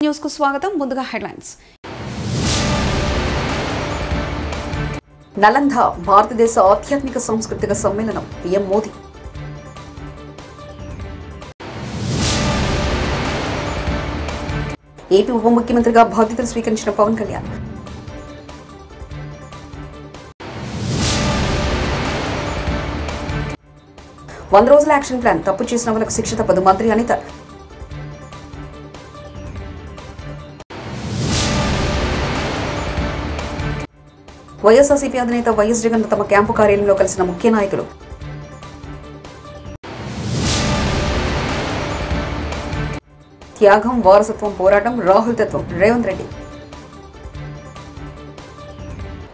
News కు స్వాగతం. ముందుగా హెడ్లైన్స్. నలంద భారతదేశ ఆధ్యాత్మిక సాంస్కృతిక సమ్మేళనం పీఎం మోదీ. ఏపీ ఉప ముఖ్యమంత్రిగా బాధ్యతలు స్వీకరించిన పవన్ కళ్యాణ్. వంద రోజుల యాక్షన్ ప్లాన్, తప్పు చేసిన వాళ్ళకు శిక్ష తప్పదు. మంత్రి అనిత. వైఎస్ఆర్సీపీ అధినేత వైఎస్ జగన్ తమ క్యాంపు కార్యాలయంలో కలిసిన ముఖ్య నాయకులు. త్యాగం, వారసత్వం, పోరాటం, రాహుల్ తత్వం, రేవంత్ రెడ్డి.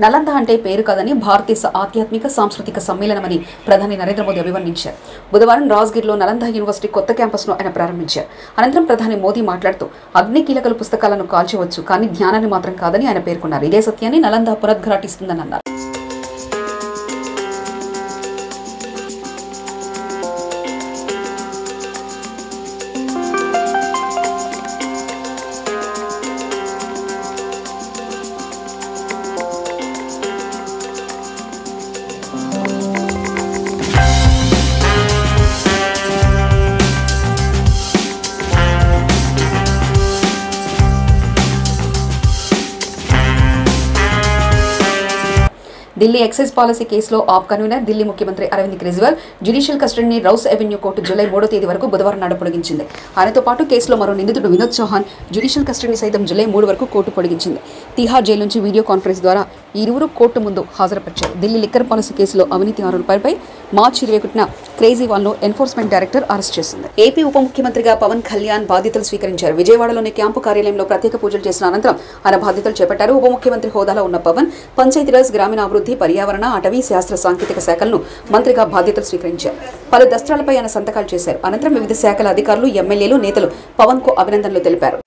నలంద అంటే పేరు కాదని భారతదేశ ఆధ్యాత్మిక సాంస్కృతిక సమ్మేళనమని ప్రధాని నరేంద్ర మోదీ అభివర్ణించారు. బుధవారం రాజ్గిర్లో నలంద యూనివర్సిటీ కొత్త క్యాంపస్ను ఆయన ప్రారంభించారు. అనంతరం ప్రధాని మోదీ మాట్లాడుతూ అగ్ని కీలకల పుస్తకాలను కాల్చవచ్చు, కానీ జ్ఞానాన్ని మాత్రం కాదని ఆయన పేర్కొన్నారు. ఇదే సత్యాన్ని నలంద పునరుద్ఘాటిస్తుందని అన్నారు. ఢిల్లీ ఎక్సైజ్ పాలసీ కేసులో ఆప్ కన్వీనర్ ఢిల్లీ ముఖ్యమంత్రి అరవింద్ కేజ్రీవాల్ జ్యుడిషియల్ కస్టడీని రౌస్ అవెన్యూ కోర్టు జూలై 3వ తేదీ వరకు బుధవారం నాడు పొడిగించింది. ఆయనతో పాటు కేసులో మరో నిందితుడు వినోద్ చౌహాన్ జ్యుడిషియల్ కస్టడీని సైతం జూలై 3 వరకు కోర్టు పొడిగించింది. తిహార్ జైలు నుంచి వీడియో కాన్ఫరెన్స్ ద్వారా ఈ ఇరువురు కోర్టు ముందు హాజరుపరిచారు. ఢిల్లీ లిక్కర్ పాలసీ కేసులో అవినీతి ఆరోపణలపై మార్చి 21న కేజ్రీవాల్ను ఎన్ఫోర్స్మెంట్ డైరెక్టర్ అరెస్ట్ చేసింది. ఏపీ ఉప ముఖ్యమంత్రిగా పవన్ కళ్యాణ్ బాధ్యతలు స్వీకరించారు. విజయవాడలోని క్యాంపు కార్యాలయంలో ప్రత్యేక పూజలు చేసిన అనంతరం ఆయన బాధ్యతలు చేపట్టారు. ఉప ముఖ్యమంత్రి హోదాలో ఉన్న పవన్ పంచాయతీరాజ్, గ్రామీణాభివృద్ధి, పర్యావరణ, అటవీ శాస్త్ర సాంకేతిక శాఖలను మంత్రిగా బాధ్యతలు స్వీకరించారు. పలు దస్త్రాలపై ఆయన సంతకాలు చేశారు. అనంతరం వివిధ శాఖల అధికారులు, ఎమ్మెల్యేలు, నేతలు పవన్ కు అభినందనలు తెలిపారు.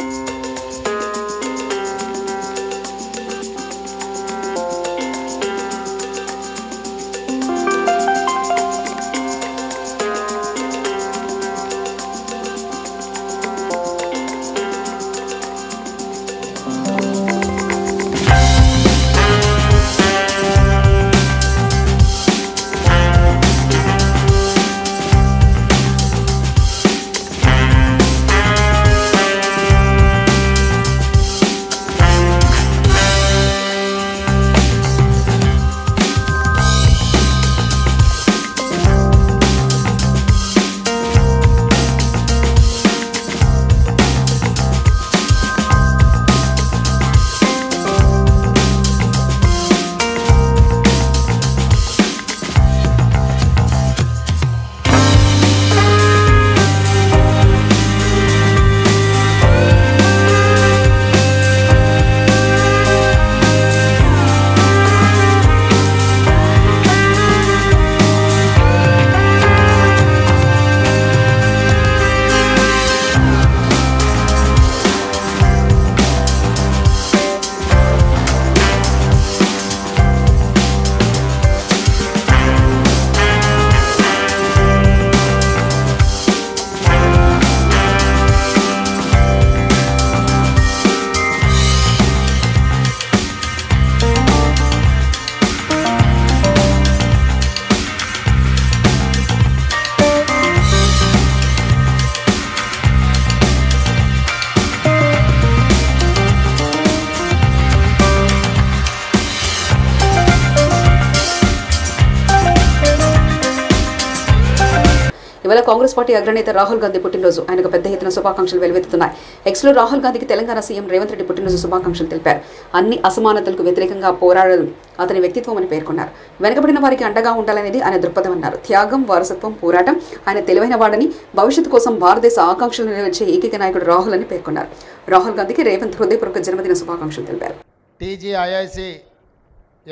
ఇవాళ కాంగ్రెస్ పార్టీ అగ్రనేత రాహుల్ గాంధీ పుట్టినరోజు. ఆయనకు పెద్ద ఎత్తున శుభాకాంక్షలు వెలువెత్తుతున్నాయి. ఎక్స్లో రాహుల్ గాంధీకి తెలంగాణ సీఎం రేవంత్ రెడ్డి పుట్టినరోజు శుభాకాంక్షలు తెలిపారు. అన్ని అసమానతలకు వ్యతిరేకంగా పోరాడడం అతని వ్యక్తిత్వం అని పేర్కొన్నారు. వెనుకబడిన వారికి అండగా ఉండాలనేది ఆయన దృక్పథం అన్నారు. త్యాగం, వారసత్వం, పోరాటం, ఆయన తెలివైన వాడని, భవిష్యత్తు కోసం భారతదేశ ఆకాంక్షలు నెరవేర్చే ఏకైక నాయకుడు రాహుల్ అని పేర్కొన్నారు. రాహుల్ గాంధీకి రేవంత్ హృదయపూర్వక జన్మదిన శుభాకాంక్షలు తెలిపారు. టీజీఐఐసి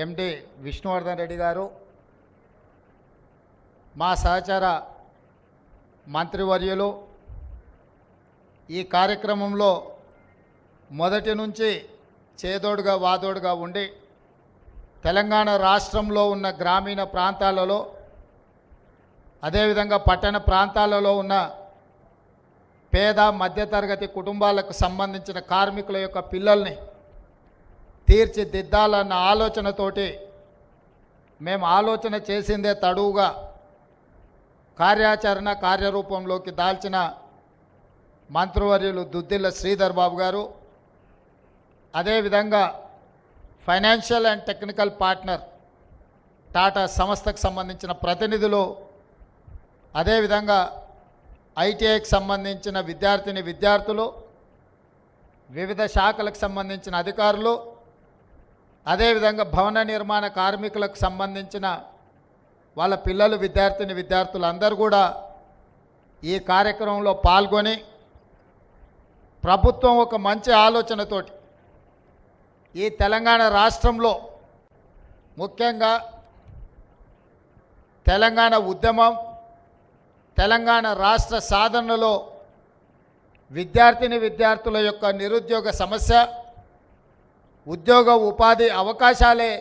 ఎండి విష్ణువర్ధన్ రెడ్డి గారు, మా సహచర మంత్రివర్యులు ఈ కార్యక్రమంలో మొదటి నుంచి చేదోడుగా వాదోడుగా ఉండి తెలంగాణ రాష్ట్రంలో ఉన్న గ్రామీణ ప్రాంతాలలో అదేవిధంగా పట్టణ ప్రాంతాలలో ఉన్న పేద మధ్యతరగతి కుటుంబాలకు సంబంధించిన కార్మికుల యొక్క పిల్లల్ని తీర్చిదిద్దాలన్న ఆలోచనతోటి మేము ఆలోచన చేసిందే తడువుగా కార్యరూపంలోకి దాల్చిన మంత్రివర్యులు దుద్దిల్ల శ్రీధర్ బాబు గారు, అదేవిధంగా financial and technical partner Tata సంస్థకు సంబంధించిన ప్రతినిధులు, అదేవిధంగా ఐటీఐకి సంబంధించిన విద్యార్థులు, వివిధ శాఖలకు సంబంధించిన అధికారులు, అదేవిధంగా భవన నిర్మాణ కార్మికులకు సంబంధించిన వాళ్ళ పిల్లలు విద్యార్థులందరూ కూడా ఈ కార్యక్రమంలో పాల్గొని ప్రభుత్వం ఒక మంచి ఆలోచనతోటి ఈ తెలంగాణ రాష్ట్రంలో ముఖ్యంగా తెలంగాణ ఉద్యమం, తెలంగాణ రాష్ట్ర సాధనలో విద్యార్థుల యొక్క నిరుద్యోగ సమస్య, ఉద్యోగ ఉపాధి అవకాశాలే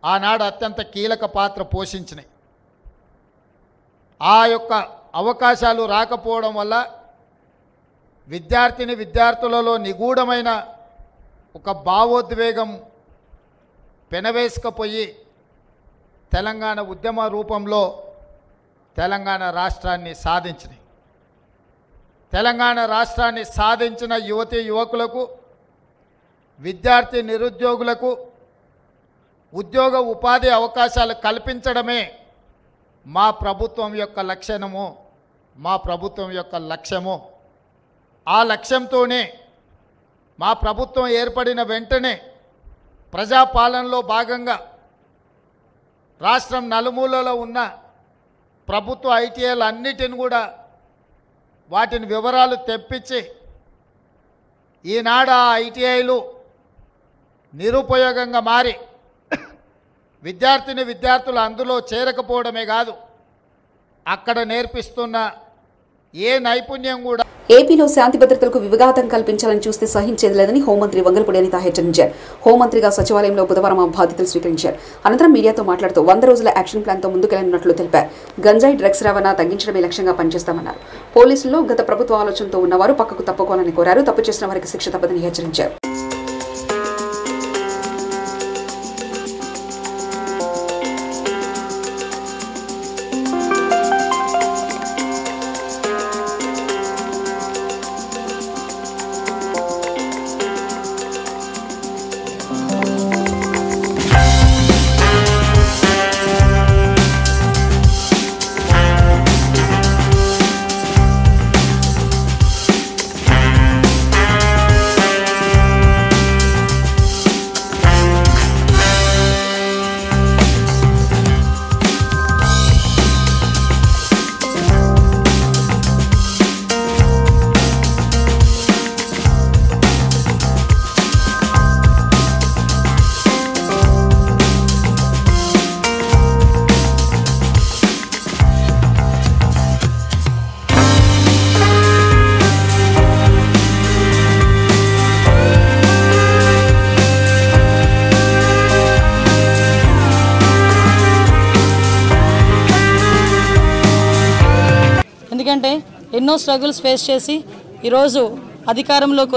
ఆనాడు అత్యంత కీలక పాత్ర పోషించినాయి. ఆ యొక్క అవకాశాలు రాకపోవడం వల్ల విద్యార్థులలో నిగూఢమైన ఒక భావోద్వేగం పెనవేసుకుపోయి తెలంగాణ ఉద్యమ రూపంలో తెలంగాణ రాష్ట్రాన్ని సాధించినాయి. తెలంగాణ రాష్ట్రాన్ని సాధించిన యువతీ యువకులకు, నిరుద్యోగులకు ఉద్యోగ ఉపాధి అవకాశాలు కల్పించడమే మా ప్రభుత్వం యొక్క లక్ష్యము. ఆ లక్ష్యంతోనే మా ప్రభుత్వం ఏర్పడిన వెంటనే ప్రజాపాలనలో భాగంగా రాష్ట్రం నలుమూలలో ఉన్న ప్రభుత్వ ఐటీఐలు అన్నిటిని కూడా వాటిని వివరాలు తెప్పించి ఈనాడు ఆ ఐటీఐలు నిరుపయోగంగా మారి విద్యార్థులు అందులో చేరకపోవడమే కాదు, అక్కడ నేర్పిస్తున్న ఏ నైపుణ్యం కూడా. ఏపీలో శాంతి భద్రతలకు విఘాతం కల్పించాలని చూస్తే సహించేది లేదని హోంమంత్రి వంగలపూడి అనిత హెచ్చరించారు. హోంమంత్రిగా సచివాలయంలో బుధవారం ఆ బాధ్యతలు స్వీకరించారు. అనంతరం మీడియాతో మాట్లాడుతూ 100 రోజుల యాక్షన్ ప్లాన్తో ముందుకెళ్లనున్నట్లు తెలిపారు. గంజాయి డ్రగ్స్ రవాణా తగ్గించడమే లక్ష్యంగా పనిచేస్తామన్నారు. పోలీసుల్లో గత ప్రభుత్వ ఆలోచనతో ఉన్నవారు పక్కకు తప్పుకోవాలని కోరారు. తప్పు చేసిన వారికి శిక్ష తప్పదని హెచ్చరించారు. ఎందుకంటే ఎన్నో స్ట్రగుల్స్ ఫేస్ చేసి ఈరోజు అధికారంలోకి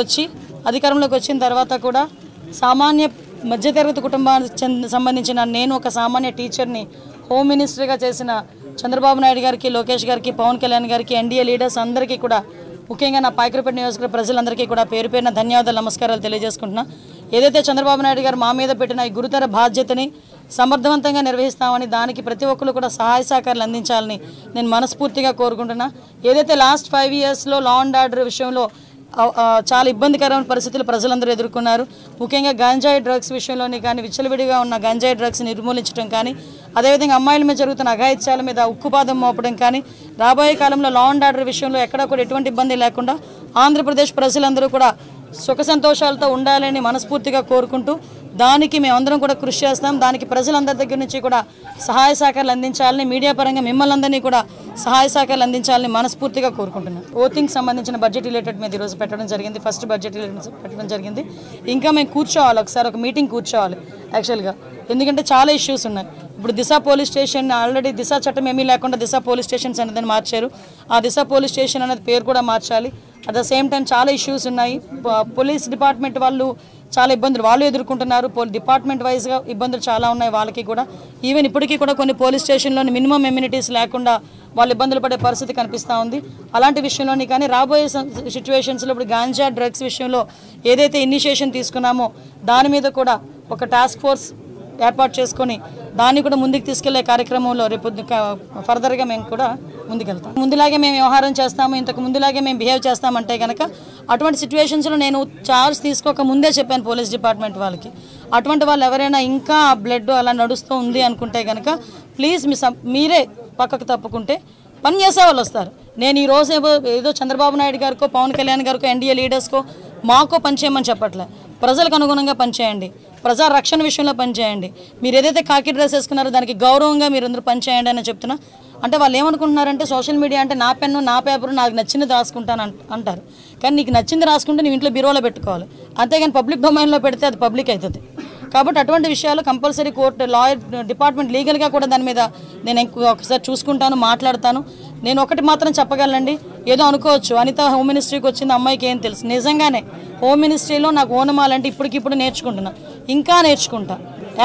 వచ్చిన తర్వాత కూడా సామాన్య మధ్యతరగతి కుటుంబానికి సంబంధించిన నేను ఒక సామాన్య టీచర్ని హోమ్ మినిస్టర్గా చేసిన చంద్రబాబు నాయుడు గారికి, లోకేష్ గారికి, పవన్ కళ్యాణ్ గారికి, ఎన్డీఏ లీడర్స్ అందరికీ కూడా, ముఖ్యంగా నా పాయకరపేట నియోజకవర్గ ప్రజలందరికీ కూడా పేరు పేరున ధన్యవాదాలు, నమస్కారాలు తెలియజేసుకుంటున్నా. ఏదైతే చంద్రబాబు నాయుడు గారు మా మీద పెట్టిన ఈ గురుతర బాధ్యతని సమర్థవంతంగా నిర్వహిస్తామని, దానికి ప్రతి ఒక్కరు కూడా సహాయ సహకారాలు అందించాలని నేను మనస్ఫూర్తిగా కోరుకుంటున్నా. ఏదైతే లాస్ట్ 5 yearsలో లా అండ్ ఆర్డర్ విషయంలో చాలా ఇబ్బందికరమైన పరిస్థితులు ప్రజలందరూ ఎదుర్కొన్నారు. ముఖ్యంగా గంజాయి డ్రగ్స్ విషయంలోని కానీ, విచ్చలవిడిగా ఉన్న గంజాయి డ్రగ్స్ నిర్మూలించడం కానీ, అదేవిధంగా అమ్మాయిల మీద జరుగుతున్న అఘాయిత్యాల మీద ఉక్కుపాదం మోపడం కానీ, రాబోయే కాలంలో లా అండ్ ఆర్డర్ విషయంలో ఎక్కడా కూడా ఎటువంటి ఇబ్బంది లేకుండా ఆంధ్రప్రదేశ్ ప్రజలందరూ కూడా సుఖ సంతోషాలతో ఉండాలని మనస్ఫూర్తిగా కోరుకుంటూ, దానికి మేమందరం కూడా కృషి చేస్తాం. దానికి ప్రజలందరి దగ్గర నుంచి కూడా సహాయ సహకారాలు అందించాలని, మీడియా పరంగా మిమ్మల్ని అందరినీ కూడా సహాయ సహకారాలు అందించాలని మనస్ఫూర్తిగా కోరుకుంటున్నాను. ఓటింగ్కి సంబంధించిన బడ్జెట్ రిలేటెడ్ మీద ఈరోజు పెట్టడం జరిగింది. ఫస్ట్ బడ్జెట్ రిలేటెడ్ పెట్టడం జరిగింది. ఇంకా మేము కూర్చోవాలి, ఒకసారి ఒక మీటింగ్ కూర్చోవాలి. యాక్చువల్గా ఎందుకంటే చాలా ఇష్యూస్ ఉన్నాయి. ఇప్పుడు దిశ పోలీస్ స్టేషన్ ఆల్రెడీ దిశ చట్టం ఏమీ లేకుండా దిశ పోలీస్ స్టేషన్స్ అనేది మార్చారు. ఆ దిశ పోలీస్ స్టేషన్ అనేది పేరు కూడా మార్చాలి. అట్ ద సేమ్ టైం చాలా ఇష్యూస్ ఉన్నాయి. పోలీస్ డిపార్ట్మెంట్ వాళ్ళు చాలా ఇబ్బందులు వాళ్ళు ఎదుర్కొంటున్నారు. డిపార్ట్మెంట్ వైజ్గా ఇబ్బందులు చాలా ఉన్నాయి వాళ్ళకి కూడా. ఈవెన్ ఇప్పటికీ కూడా కొన్ని పోలీస్ స్టేషన్లోని మినిమం ఎమ్యూనిటీస్ లేకుండా వాళ్ళు ఇబ్బందులు పడే పరిస్థితి కనిపిస్తూ ఉంది. అలాంటి విషయంలోని కానీ రాబోయే సిచ్యువేషన్స్లో ఇప్పుడు గాంజా డ్రగ్స్ విషయంలో ఏదైతే ఇనిషియేషన్ తీసుకున్నామో దాని మీద కూడా ఒక టాస్క్ ఫోర్స్ ఏర్పాటు చేసుకొని దాన్ని కూడా ముందుకు తీసుకెళ్లే కార్యక్రమంలో రేపు ఫర్దర్గా మేము కూడా ముందుకెళ్తాం. ముందులాగే మేము వ్యవహారం చేస్తాము, ఇంతకు ముందులాగే మేము బిహేవ్ చేస్తామంటే కనుక అటువంటి సిచ్యువేషన్స్లో నేను చార్జ్ తీసుకోక ముందే చెప్పాను పోలీస్ డిపార్ట్మెంట్ వాళ్ళకి, అటువంటి వాళ్ళు ఎవరైనా ఇంకా బ్లడ్ అలా నడుస్తూ ఉంది అనుకుంటే కనుక ప్లీజ్ మీరే పక్కకు తప్పుకుంటే పని చేసే వాళ్ళు వస్తారు. నేను ఈరోజు ఏదో చంద్రబాబు నాయుడు గారికో పవన్ కళ్యాణ్ గారికో ఎన్డీఏ లీడర్స్కో మాకో పనిచేయమని చెప్పట్లే. ప్రజలకు అనుగుణంగా పనిచేయండి, ప్రజా రక్షణ విషయంలో పనిచేయండి. మీరు ఏదైతే కాకి డ్రెస్ వేసుకున్నారో దానికి గౌరవంగా మీరు అందరూ పనిచేయండి అని చెప్తున్నా. అంటే వాళ్ళు ఏమనుకుంటున్నారంటే సోషల్ మీడియా అంటే నా పెన్ను నా పేపరు నాకు నచ్చింది రాసుకుంటాను అంటారు. కానీ నీకు నచ్చింది రాసుకుంటే నువ్వు ఇంట్లో బీరోలో పెట్టుకోవాలి, అంతేగాని పబ్లిక్ డొమైన్లో పెడితే అది పబ్లిక్ అవుతుంది. కాబట్టి అటువంటి విషయాలు కంపల్సరీ కోర్టు లాయర్ డిపార్ట్మెంట్ లీగల్గా కూడా దాని మీద నేను ఒకసారి చూసుకుంటాను, మాట్లాడతాను. నేను ఒకటి మాత్రం చెప్పగలండి, ఏదో అనుకోవచ్చు అనిత హోమ్ మినిస్ట్రీకి వచ్చింది అమ్మాయికి ఏం తెలుసు. నిజంగానే హోమ్ మినిస్ట్రీలో నాకు ఓనమాలంటే ఇప్పటికిప్పుడు నేర్చుకుంటున్నా, ఇంకా నేర్చుకుంటా.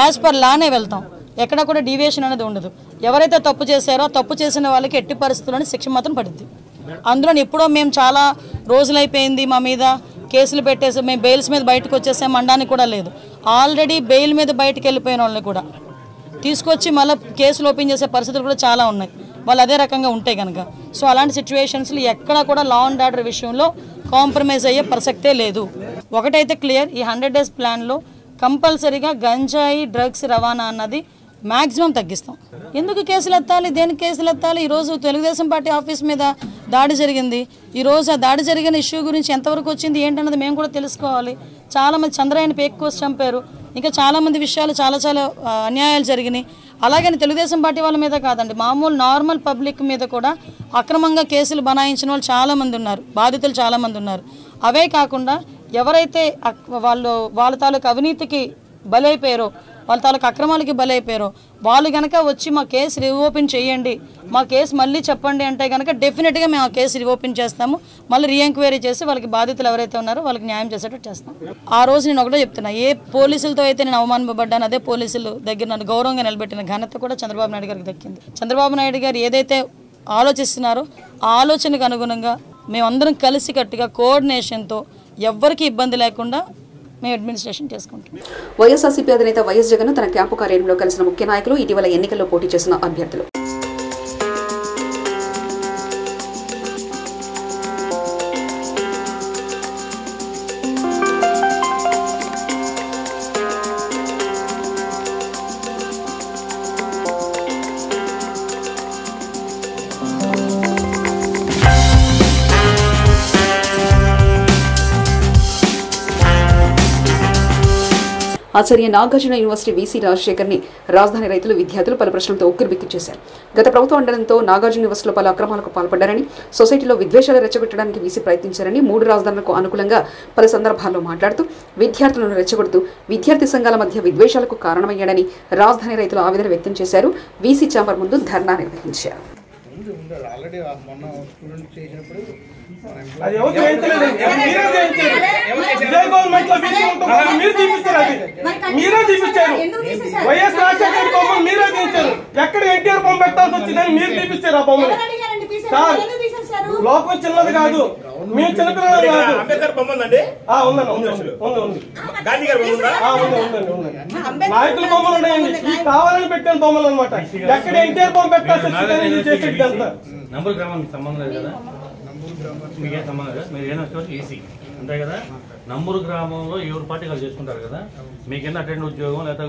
యాజ్ పర్ లానే వెళ్తాం, ఎక్కడ కూడా డీవియేషన్ అనేది ఉండదు. ఎవరైతే తప్పు చేశారో తప్పు చేసిన వాళ్ళకి ఎట్టి పరిస్థితుల్లోనే శిక్ష మాత్రం పడుద్ది. అందులో ఎప్పుడో మేము చాలా రోజులైపోయింది మా మీద కేసులు పెట్టేసి మేము బెయిల్స్ మీద బయటకు వచ్చేసాం అనడానికి కూడా లేదు. ఆల్రెడీ బెయిల్ మీద బయటకు వెళ్ళిపోయిన వాళ్ళని కూడా తీసుకొచ్చి మళ్ళీ కేసులు ఓపెన్ చేసే పరిస్థితులు కూడా చాలా ఉన్నాయి వాళ్ళు అదే రకంగా ఉంటే కనుక. సో అలాంటి సిచ్యువేషన్స్లో ఎక్కడ కూడా లా అండ్ ఆర్డర్ విషయంలో కాంప్రమైజ్ అయ్యే ప్రసక్తే లేదు. ఒకటైతే క్లియర్, ఈ 100 days ప్లాన్లో కంపల్సరీగా గంజాయి డ్రగ్స్ రవాణా అన్నది మ్యాక్సిమం తగ్గిస్తాం. ఎందుకు కేసులు ఎత్తాలి, దేనికి కేసులు ఎత్తాలి? ఈరోజు తెలుగుదేశం పార్టీ ఆఫీస్ మీద దాడి జరిగింది. ఈరోజు ఆ దాడి జరిగిన ఇష్యూ గురించి ఎంతవరకు వచ్చింది ఏంటన్నది మేము కూడా తెలుసుకోవాలి. చాలామంది చంద్రయ్యని పేక్ కోసి చంపారు, ఇంకా చాలామంది విషయాలు చాలా అన్యాయాలు జరిగినాయి. అలాగని తెలుగుదేశం పార్టీ వాళ్ళ మీద కాదండి, మామూలు నార్మల్ పబ్లిక్ మీద కూడా అక్రమంగా కేసులు బనాయించిన వాళ్ళు చాలామంది ఉన్నారు, బాధితులు చాలామంది ఉన్నారు. అవే కాకుండా ఎవరైతే వాళ్ళ తాలూకు అవినీతికి బలైపోయారో, వాళ్ళ తాలూకు అక్రమాలకి బలైపోయారో వాళ్ళు కనుక వచ్చి మా కేసు రీఓపెన్ చేయండి, మా కేసు మళ్ళీ చెప్పండి అంటే కనుక డెఫినెట్గా మేము ఆ కేసు రీఓపెన్ చేస్తాము. మళ్ళీ రీఎంక్వైరీ చేసి వాళ్ళకి బాధితులు ఎవరైతే ఉన్నారో వాళ్ళకి న్యాయం చేసేటట్టు చేస్తాం. ఆ రోజు నేను ఒకటే చెప్తున్నా, ఏ పోలీసులతో అయితే నేను అవమానపడ్డాను అదే పోలీసులు దగ్గర నన్ను గౌరవంగా నిలబెట్టిన ఘనత కూడా చంద్రబాబు నాయుడు గారికి దక్కింది. చంద్రబాబు నాయుడు గారు ఏదైతే ఆలోచిస్తున్నారో ఆ ఆలోచనకు అనుగుణంగా మేమందరం కలిసికట్టుగా కోఆర్డినేషన్తో ఎవ్వరికీ ఇబ్బంది లేకుండా మేము అడ్మినిస్ట్రేషన్ చేసుకుంటాం. వైఎస్ఆర్సీపీ అధినేత వైఎస్ జగన్ తన క్యాంపు కార్యాలయంలో కలిసిన ముఖ్య నాయకులు, ఇటీవల ఎన్నికల్లో పోటీ చేసిన అభ్యర్థులు. ఆచార్య నాగార్జున యూనివర్సిటీ వీసీ రాజశేఖర్ని రాజధాని రైతులు, విద్యార్థులు పలు ప్రశ్నలతో ఉక్కిరిబిక్కి చేశారు. గత ప్రభుత్వం ఉండడంతో నాగార్జున యూనివర్సిటీలో పలు అక్రమాలకు పాల్పడ్డారని, సొసైటీలో విద్వేషాలు రెచ్చగొట్టడానికి వీసీ ప్రయత్నించారని, 3 రాజధానులకు అనుకూలంగా పలు సందర్భాల్లో మాట్లాడుతూ విద్యార్థులను రెచ్చగొడుతూ విద్యార్థి సంఘాల మధ్య విద్వేషాలకు కారణమయ్యాడని రాజధాని రైతులు ఆవేదన వ్యక్తం చేశారు. వీసీ ఛాంబర్ ముందు ధర్నా నిర్వహించారు. వైఎస్ రాజశేఖర్ బొమ్మలు మీరే తీయించారు, ఎక్కడ ఎన్టీఆర్ బొమ్మ పెట్టాల్సి వచ్చిందని మీరు తీపిస్తారు. ఆ బొమ్మలు సార్ లోకం చిన్నది కాదు, మేము చిన్నపిల్లలు కాదు. నాయకుల బొమ్మలు ఉన్నాయండి, ఈ కావాలని పెట్టిన బొమ్మలు అనమాట. ఎక్కడ ఎన్టీఆర్ బొమ్మ పెట్టాల్సి వచ్చిందని చేసేది అంతా. నంబూరు గ్రామానికి సంబంధం లేదు కదా, మీకేం సంబంధం లేదు, మీరు ఏమైనా ఈసీ అంతే కదా. నంబూరు గ్రామంలో ఎవరు పార్టీ వాళ్ళు చేసుకుంటారు కదా, మీకేనా అటెండ్ ఉద్యోగం లేదా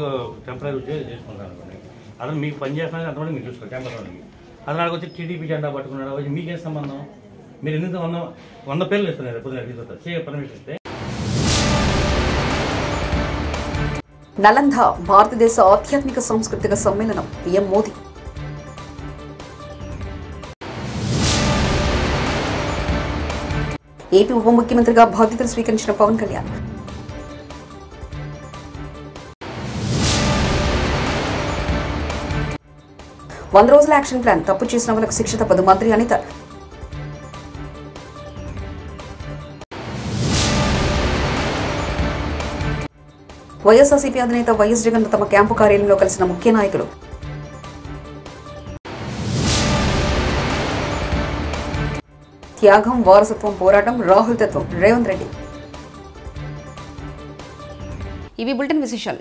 టెంపరీ ఉద్యోగం చేసుకుంటారు అనుకోండి, అతను మీకు పని చేస్తున్నా అంతమంది మీరు చూసుకోండి. టెంపరీ అతను నాకు వచ్చి టీడీపీ జెండా పట్టుకున్నాడు, వచ్చి మీకేం సంబంధం? మీరు ఎందుకు 100 పేర్లు ఇస్తున్నారు పొద్దున చేయ పర్మిషన్ ఇస్తే. నలంద భారతదేశ ఆధ్యాత్మిక సాంస్కృతిక సమ్మేళనం, పీఎం మోదీ. ఏపీ ఉప ముఖ్యమంత్రిగా బాధ్యతలు స్వీకరించిన పవన్ కళ్యాణ్. 100 రోజుల యాక్షన్ ప్లాన్, తప్పు చేసిన వాళ్ళకు శిక్ష తప్పదు. మంత్రి అనిత. వైఎస్ఆర్సీపీ అధినేత వైఎస్ జగన్ తమ క్యాంపు కార్యాలయంలో కలిసిన ముఖ్య నాయకులు. త్యాగం, వారసత్వం, పోరాటం, రాహుల్ తత్వం, రేవంత్ రెడ్డి. ఇవి బులెటిన్ విశేషాలు.